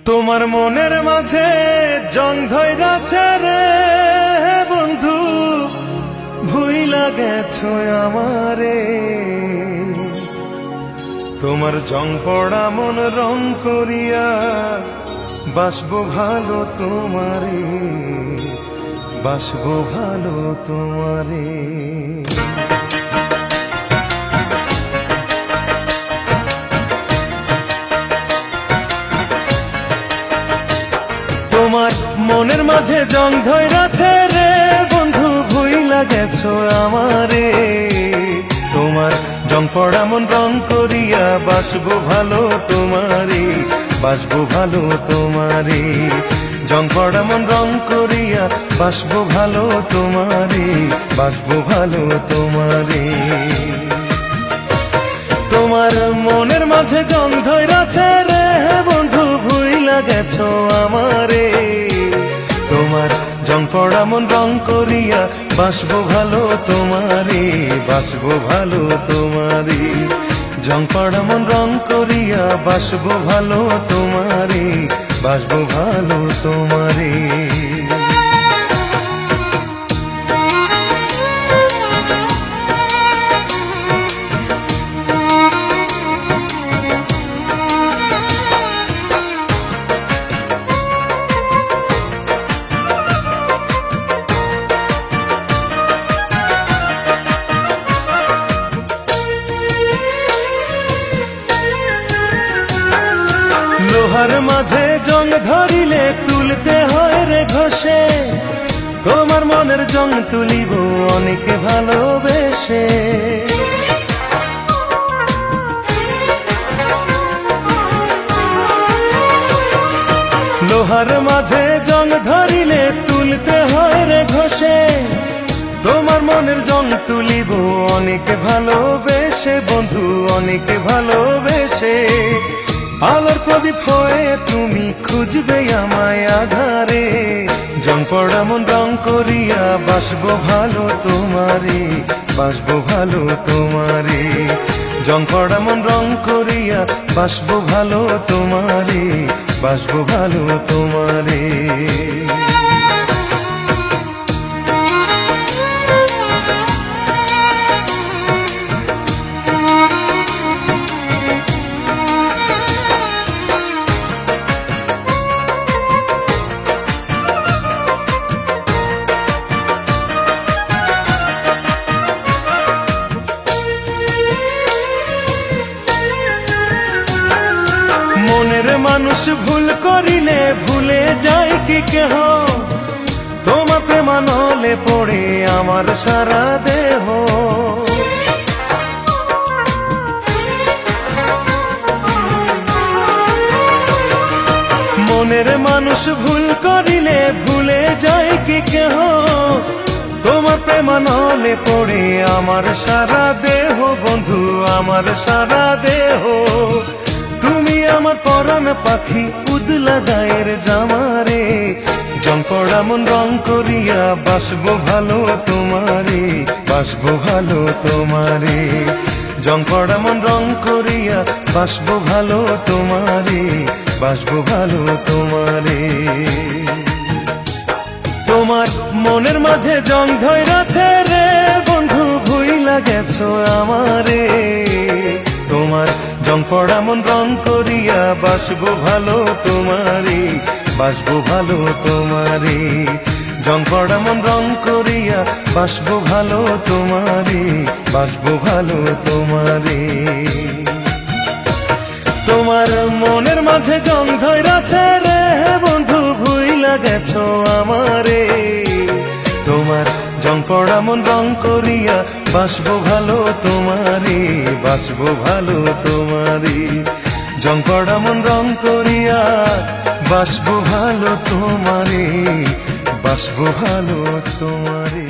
তোমার মনের মাঝে জং ধইরাছে রে বন্ধু, ভুইলা গেছো আমারে। তোমার জং পড়া মন রং করিয়া বাসবো ভালো তোমারে, বাসবো ভালো তোমারে। তোমার মনের মাঝে জং ধইরাছে রে বন্ধু, ভুইলা গেছো আমারে। তোমার জং পড়া মন রং করিয়া বাসবো ভালো তোমারে, বাসবো ভালো তোমারে। জং পড়া মন রং করিয়া বাসবো ভালো তোমারে, বাসবো ভালো তোমারে। তোমার মনের মাঝে জং ধইরাছে রে বন্ধু, ভুইলা গেছো আমারে। তোমার জং পড়া মন রং করিয়া বাসবো ভালো তোমারে, বাসবো ভালো তোমারে। জং পড়া মন রং করিয়া বাসবো ভালো তোমারে, বাসবো ভালো তোমারে। লোহার মাঝে জং ধরিলে তুলতে হয় রে ঘষে, তোমার মনের জং তুলিব অনেক ভালোবেসে। লোহার মাঝে জং ধরিলে তুলতে হয় রে ঘষে, তোমার মনের জং তুলিব অনেক ভালোবেসে বন্ধু, অনেক ভালোবেসে। আলোর প্রদীপ হয়ে তুমি খুঁজবে আমায় আধারে, জং পড়া মন রং করিয়া বাসবো ভালো তোমারে, বাসবো ভালো তোমারে। জং পড়া মন রং করিয়া বাসবো ভালো তোমারে, বাসবো ভালো তোমারে। মনের মানুষ ভুল করিলে ভুলে যায় কি কেহ, তোমার প্রেমানলে পড়ে আমার সারা দেহ। মনের মানুষ ভুল করিলে ভুলে যায় কি কেহ, তোমার প্রেমানলে পড়ে আমার সারা দেহ বন্ধু, আমার সারা দেহ। তুমি আমার পরাণ পাখি উদলা গায়ের জামারে, জং পড়া মন রং করিয়া বাসবো ভালো তোমারে, বাসবো ভালো তোমারে। জং পড়া মন রং করিয়া বাসবো ভালো তোমারে, বাসবো ভালো তোমারে। তোমার মনের মাঝে জং ধইরাছে রে বন্ধু, ভুইলা গেছো আমারে। তোমার জং পড়া মন রং করিয়া বাসবো ভালো তোমারে, বাসবো ভালো তোমারে। জং পড়া মন রং করিয়া বাসবো ভালো তোমারে, বাসবো ভালো তোমারে। তোমার মনের মাঝে জং ধইরাছে রে বন্ধু, ভুইলা গেছো আমারে। তোমার জং পড়া মন রং করিয়া বাসবো ভালো তোমারে, বাসবো ভালো তোমারে। জং পড়া মন রং করিয়া বাসবো ভালো তোমারে, বাসবো ভালো তোমারে।